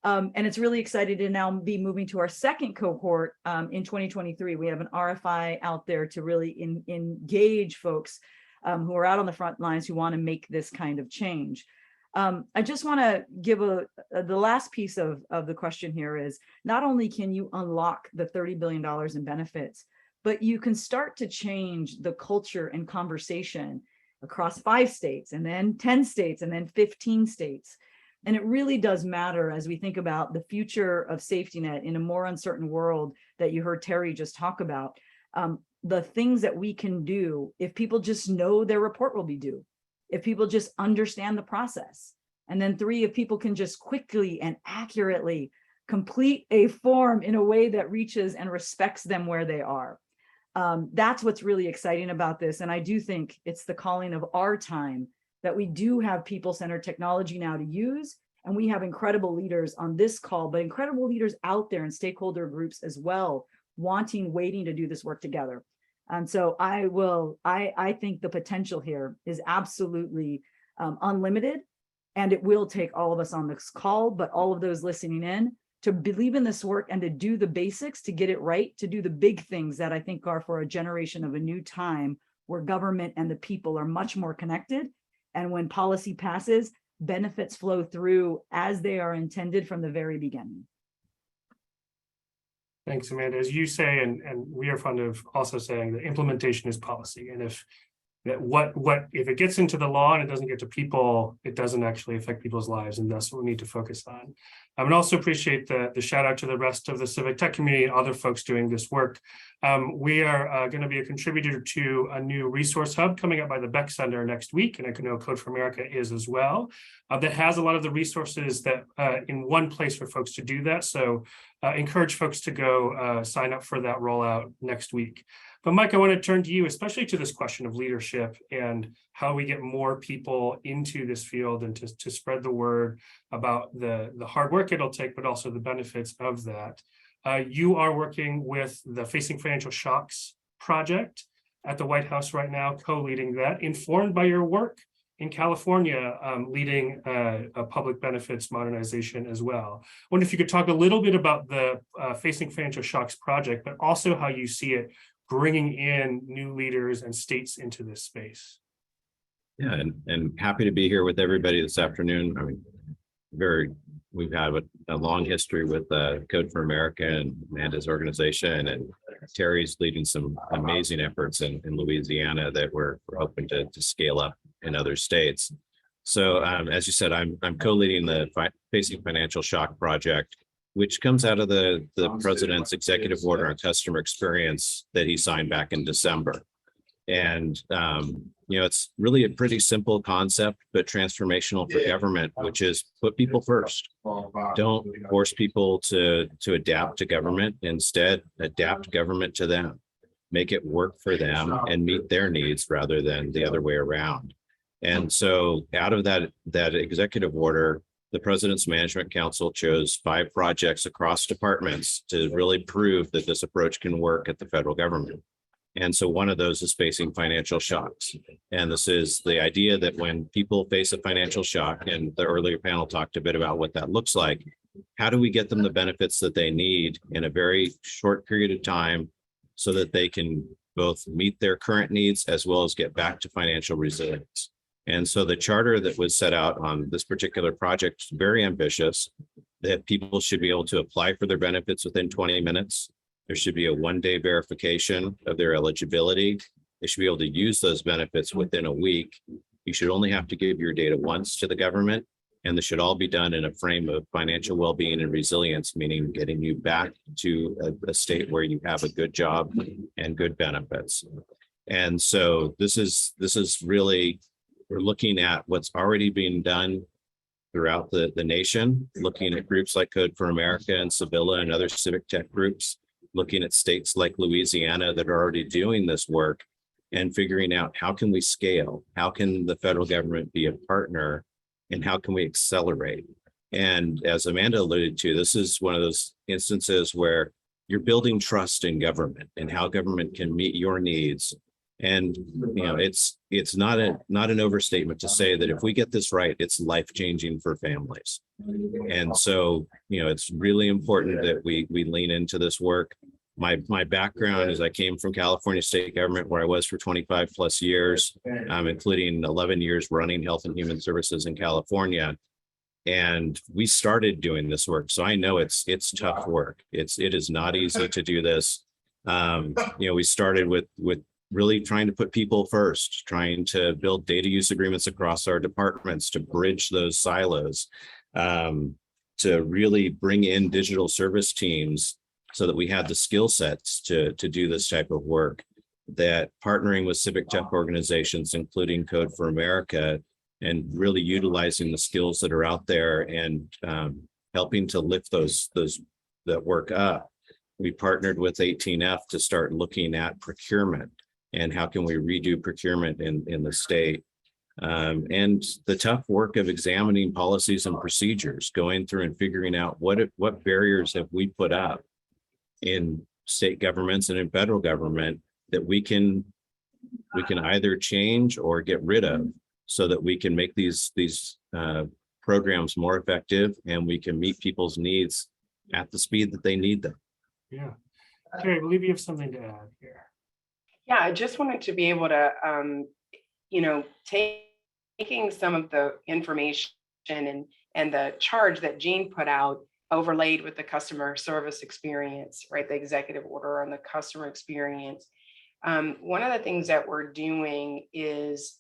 And it's really excited to now be moving to our second cohort in 2023. We have an RFI out there to really engage folks who are out on the front lines who want to make this kind of change. I just want to give the last piece of the question here is, not only can you unlock the $30 billion in benefits, but you can start to change the culture and conversation across 5 states, and then 10 states, and then 15 states. And it really does matter as we think about the future of safety net in a more uncertain world that you heard Terry just talk about. The things that we can do if people just know their report will be due, if people just understand the process. And then 3, if people can just quickly and accurately complete a form in a way that reaches and respects them where they are. That's what's really exciting about this. And I do think it's the calling of our time that we do have people-centered technology now to use. And we have incredible leaders on this call, but incredible leaders out there in stakeholder groups as well, waiting to do this work together. And so I think the potential here is absolutely unlimited, and it will take all of us on this call, but all of those listening in, to believe in this work and to do the basics, to get it right, to do the big things that I think are for a generation of a new time where government and the people are much more connected. And when policy passes, benefits flow through as they are intended from the very beginning.
Thanks, Amanda. As you say, and we are fond of also saying that implementation is policy. And if it gets into the law and it doesn't get to people, it doesn't actually affect people's lives. And that's what we need to focus on. I would also appreciate the shout out to the rest of the civic tech community and other folks doing this work. We are going to be a contributor to a new resource hub coming up by the Beck Center next week. And I know Code for America is as well. That has a lot of the resources that in one place for folks to do that. So encourage folks to go sign up for that rollout next week. But Mike, I want to turn to you, especially to this question of leadership and how we get more people into this field and to spread the word about the hard work it'll take, but also the benefits of that. You are working with the Facing Financial Shocks project at the White House right now, co-leading that, informed by your work in California, leading a public benefits modernization as well. I wonder if you could talk a little bit about the Facing Financial Shocks project, but also how you see it bringing in new leaders and states into this space.
Yeah, and happy to be here with everybody this afternoon. I mean, we've had a long history with Code for America and Amanda's organization, and Terry's leading some amazing efforts in Louisiana that we're hoping to scale up in other states. So as you said, I'm co-leading the Facing Financial Shock project, which comes out of the president's executive order on customer experience that he signed back in December. And, it's really a pretty simple concept, but transformational for government, which is put people first. Don't force people to adapt to government. Instead, adapt government to them. Make it work for them and meet their needs rather than the other way around. And so out of that executive order, the President's Management Council chose 5 projects across departments to really prove that this approach can work at the federal government. And so one of those is facing financial shocks. And this is the idea that when people face a financial shock, and the earlier panel talked a bit about what that looks like, how do we get them the benefits that they need in a very short period of time so that they can both meet their current needs as well as get back to financial resilience? And so the charter that was set out on this particular project is very ambitious, that people should be able to apply for their benefits within 20 minutes. There should be a one-day verification of their eligibility. They should be able to use those benefits within a week. You should only have to give your data once to the government, and this should all be done in a frame of financial well-being and resilience, meaning getting you back to a state where you have a good job and good benefits. And so this is really, we're looking at what's already being done throughout the nation, looking at groups like Code for America and Sevilla and other civic tech groups, looking at states like Louisiana that are already doing this work and figuring out how can we scale? How can the federal government be a partner, and how can we accelerate? And as Amanda alluded to, this is one of those instances where you're building trust in government and how government can meet your needs. And it's not an overstatement to say that if we get this right, it's life-changing for families. And so, it's really important that we lean into this work. My background is I came from California state government, where I was for 25 plus years, including 11 years running health and human services in California. And we started doing this work. So I know it's tough work. It is not easy to do this. We started with really trying to put people first, trying to build data use agreements across our departments to bridge those silos, to really bring in digital service teams so that we had the skill sets to do this type of work, that partnering with civic tech organizations, including Code for America, and really utilizing the skills that are out there and helping to lift that work up. We partnered with 18F to start looking at procurement and how can we redo procurement in the state. And the tough work of examining policies and procedures, going through and figuring out what barriers have we put up in state governments and in federal government that we can either change or get rid of, so that we can make these programs more effective and we can meet people's needs at the speed that they need them.
Yeah. Terry, I believe you have something to add here.
Yeah, I just wanted to be able to, taking some of the information and the charge that Jean put out, overlaid with the customer service experience, right? The executive order on the customer experience. One of the things that we're doing is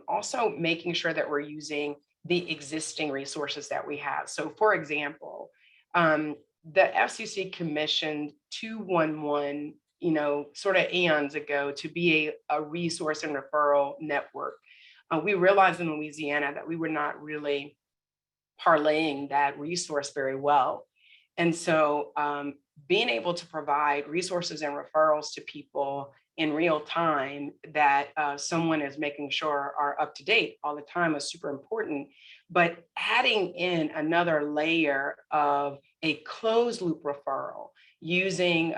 also making sure that we're using the existing resources that we have. So for example, the FCC commissioned 211, sort of eons ago, to be a resource and referral network. We realized in Louisiana that we were not really parlaying that resource very well. And so being able to provide resources and referrals to people in real time that someone is making sure are up to date all the time is super important. But adding in another layer of a closed loop referral using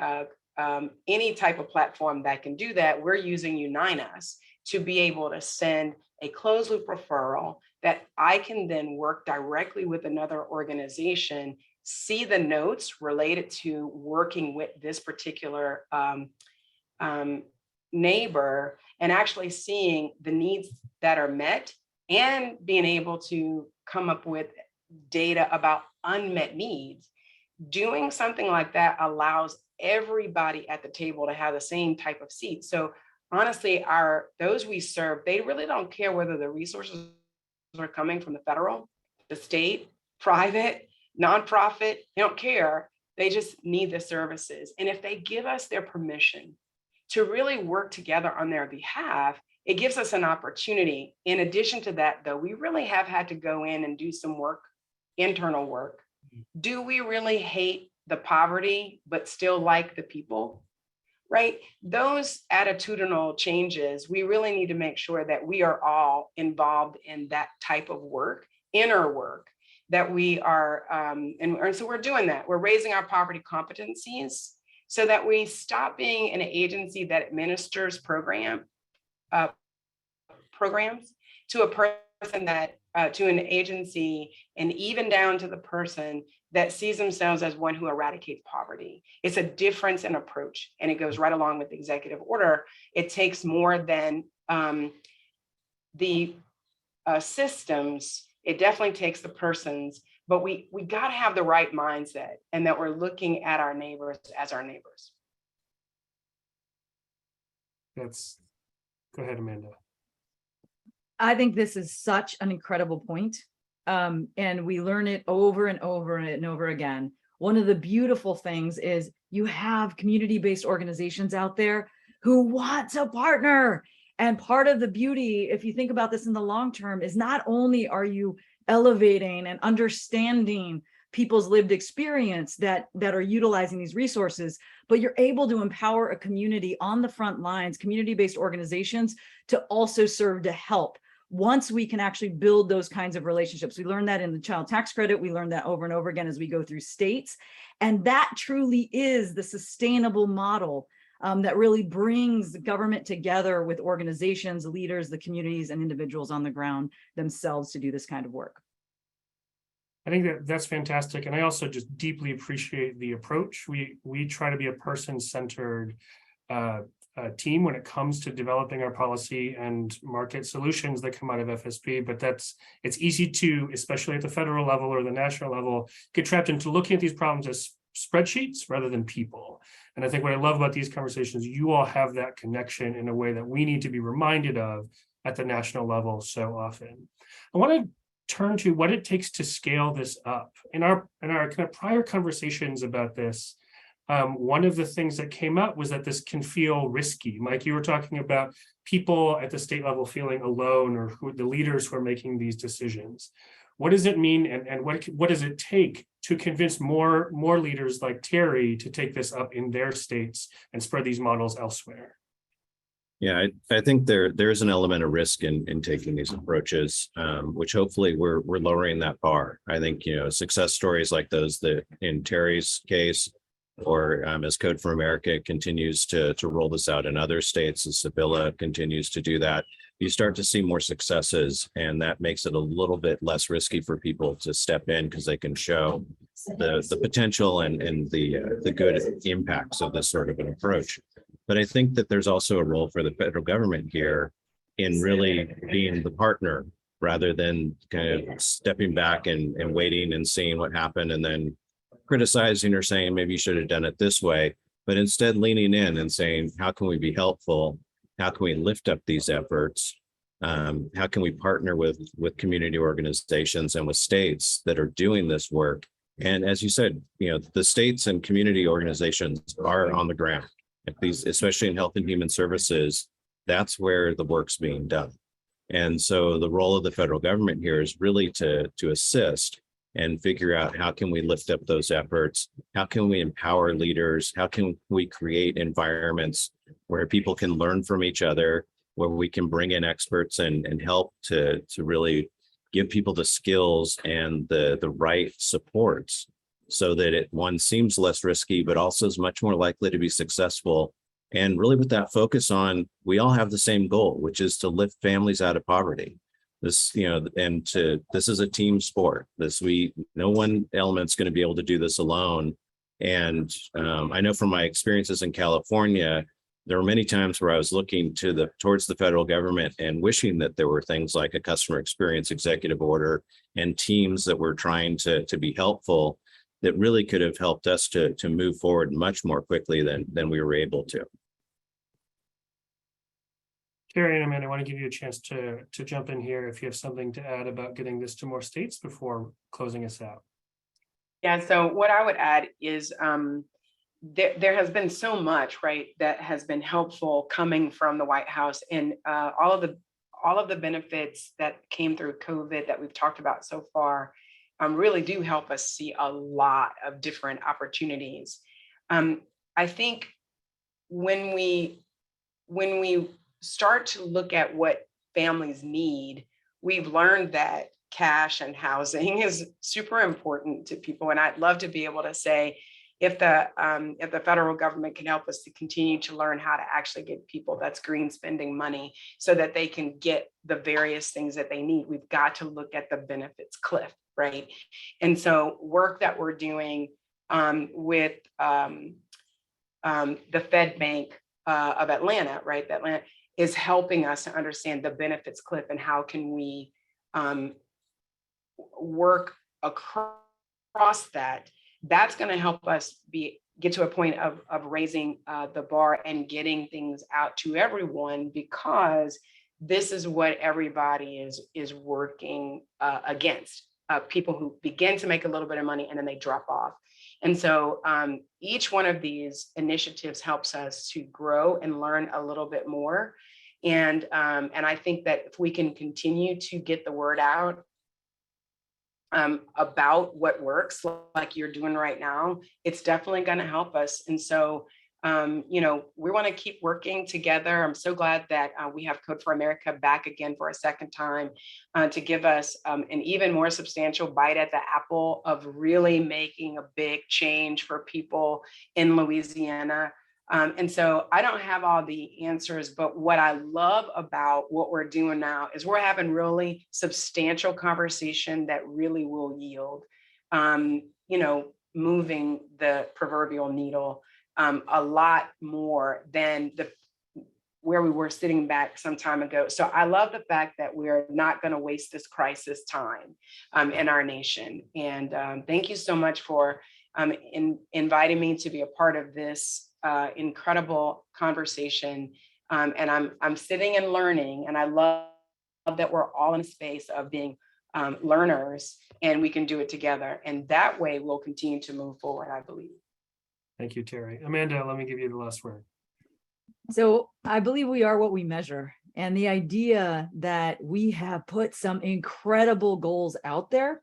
any type of platform that can do that, we're using Unitas to be able to send a closed loop referral that I can then work directly with another organization, see the notes related to working with this particular neighbor, and actually seeing the needs that are met and being able to come up with data about unmet needs. Doing something like that allows everybody at the table to have the same type of seat. So honestly, those we serve, they really don't care whether the resources are coming from the federal, the state, private, nonprofit, they don't care. They just need the services. And if they give us their permission to really work together on their behalf, it gives us an opportunity. In addition to that, though, we really have had to go in and do some work, internal work. Do we really hate the poverty, but still like the people? Right? Those attitudinal changes, we really need to make sure that we are all involved in that type of work, inner work, that we are, and so we're doing that. We're raising our poverty competencies so that we stop being an agency that administers programs to a person that, to an agency, and even down to the person that sees themselves as one who eradicates poverty. It's a difference in approach, and it goes right along with the executive order. It takes more than the systems. It definitely takes the persons, but we got to have the right mindset, and that we're looking at our neighbors as our neighbors.
Go ahead, Amanda.
I think this is such an incredible point. And we learn it over and over and over again. One of the beautiful things is you have community-based organizations out there who want to partner. And part of the beauty, if you think about this in the long term, is not only are you elevating and understanding people's lived experience that are utilizing these resources, but you're able to empower a community on the front lines, community-based organizations, to also serve to help. Once we can actually build those kinds of relationships. We learned that in the child tax credit. We learned that over and over again as we go through states. And that truly is the sustainable model that really brings the government together with organizations, leaders, the communities, and individuals on the ground themselves to do this kind of work.
I think that's fantastic. And I also just deeply appreciate the approach. We try to be a person-centered team when it comes to developing our policy and market solutions that come out of FSP, but it's easy to, especially at the federal level or the national level, get trapped into looking at these problems as spreadsheets rather than people. And I think what I love about these conversations, you all have that connection in a way that we need to be reminded of at the national level so often. I want to turn to what it takes to scale this up. In our kind of prior conversations about this, one of the things that came up was that this can feel risky. Mike, you were talking about people at the state level feeling alone, or who the leaders who are making these decisions. What does it mean, and what does it take to convince more leaders like Terry to take this up in their states and spread these models elsewhere?
Yeah, I think there is an element of risk in taking these approaches, which hopefully we're lowering that bar. I think, success stories like those that in Terry's case, or as Code for America continues to roll this out in other states, as Sabila continues to do that, you start to see more successes, and that makes it a little bit less risky for people to step in because they can show the potential and the good impacts of this sort of an approach. But I think that there's also a role for the federal government here in really being the partner rather than kind of stepping back and waiting and seeing what happened and then criticizing or saying maybe you should have done it this way, but instead leaning in and saying, how can we be helpful? How can we lift up these efforts? How can we partner with community organizations and with states that are doing this work? And as you said, the states and community organizations are on the ground. These, especially in health and human services, that's where the work's being done. And so the role of the federal government here is really to assist and figure out how can we lift up those efforts? How can we empower leaders? How can we create environments where people can learn from each other, where we can bring in experts and help to really give people the skills and the right supports so that it, one, seems less risky, but also is much more likely to be successful. And really with that focus on, we all have the same goal, which is to lift families out of poverty. This, this is a team sport. No one element's going to be able to do this alone. And I know from my experiences in California, there were many times where I was looking towards the federal government and wishing that there were things like a customer experience executive order and teams that were trying to be helpful that really could have helped us to move forward much more quickly than we were able to.
Terry and Amanda, I want to give you a chance to jump in here if you have something to add about getting this to more states before closing us out.
Yeah, so what I would add is there has been so much, right, that has been helpful coming from the White House, and all of the benefits that came through COVID that we've talked about so far really do help us see a lot of different opportunities. I think when we start to look at what families need, we've learned that cash and housing is super important to people. And I'd love to be able to say, if the federal government can help us to continue to learn how to actually get people that's green spending money so that they can get the various things that they need, we've got to look at the benefits cliff, right? And so work that we're doing with the Fed Bank of Atlanta, right? That Atlanta is helping us to understand the benefits cliff and how can we work across that. That's going to help us get to a point of raising the bar and getting things out to everyone, because this is what everybody is working against. People who begin to make a little bit of money and then they drop off. And so each one of these initiatives helps us to grow and learn a little bit more. And I think that if we can continue to get the word out about what works, like you're doing right now, it's definitely going to help us. And so, we want to keep working together. I'm so glad that we have Code for America back again for a second time to give us an even more substantial bite at the apple of really making a big change for people in Louisiana. And so I don't have all the answers, but what I love about what we're doing now is we're having really substantial conversation that really will yield, moving the proverbial needle a lot more than where we were sitting back some time ago. So I love the fact that we're not going to waste this crisis time in our nation. And thank you so much for inviting me to be a part of this incredible conversation. And I'm sitting and learning, and I love that we're all in a space of being learners, and we can do it together. And that way we'll continue to move forward, I believe.
Thank you, Terry. Amanda, let me give you the last word.
So I believe we are what we measure. And the idea that we have put some incredible goals out there,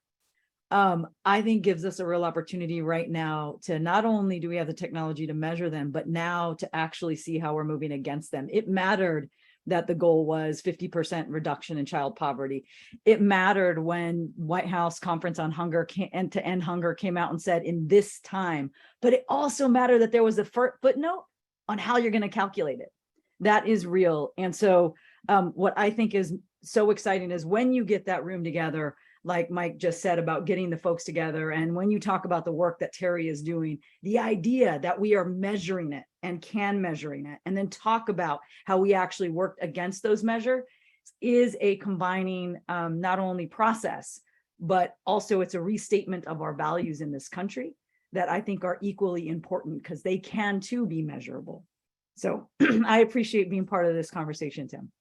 I think gives us a real opportunity right now to not only do we have the technology to measure them, but now to actually see how we're moving against them. It mattered that the goal was 50% reduction in child poverty. It mattered when White House Conference on Hunger and to End Hunger came out and said in this time, but it also mattered that there was a footnote on how you're going to calculate it. That is real. And so what I think is so exciting is when you get that room together, like Mike just said about getting the folks together. And when you talk about the work that Terry is doing, the idea that we are measuring it and measuring it, and then talk about how we actually worked against those measures is a combining not only process, but also it's a restatement of our values in this country that I think are equally important because they can too be measurable. So I appreciate being part of this conversation, Tim.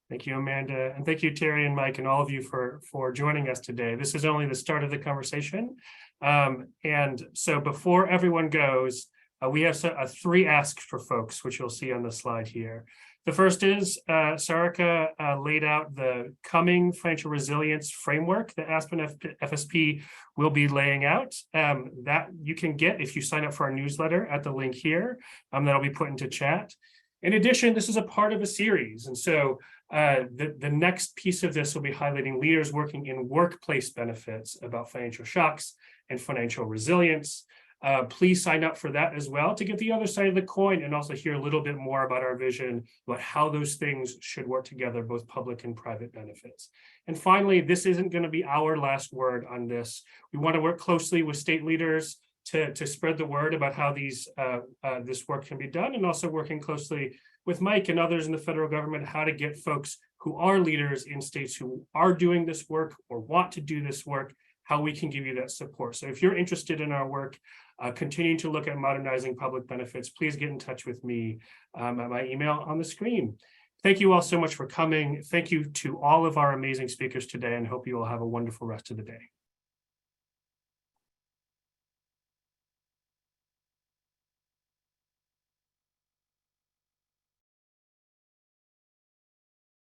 Thank you, Amanda. And thank you, Terry and Mike, and all of you for joining us today. This is only the start of the conversation. And so before everyone goes, we have three asks for folks, which you'll see on the slide here. The first is Sarika laid out the coming financial resilience framework that Aspen FSP will be laying out that you can get if you sign up for our newsletter at the link here that'll be put into chat. In addition, this is a part of a series. And so the next piece of this will be highlighting leaders working in workplace benefits about financial shocks and financial resilience. Please sign up for that as well to get the other side of the coin and also hear a little bit more about our vision, about how those things should work together, both public and private benefits. And finally, this isn't going to be our last word on this. We want to work closely with state leaders to spread the word about how this work can be done, and also working closely with Mike and others in the federal government, how to get folks who are leaders in states who are doing this work or want to do this work, how we can give you that support. So if you're interested in our work, continuing to look at modernizing public benefits, please get in touch with me at my email on the screen. Thank you all so much for coming. Thank you to all of our amazing speakers today, and hope you all have a wonderful rest of the day.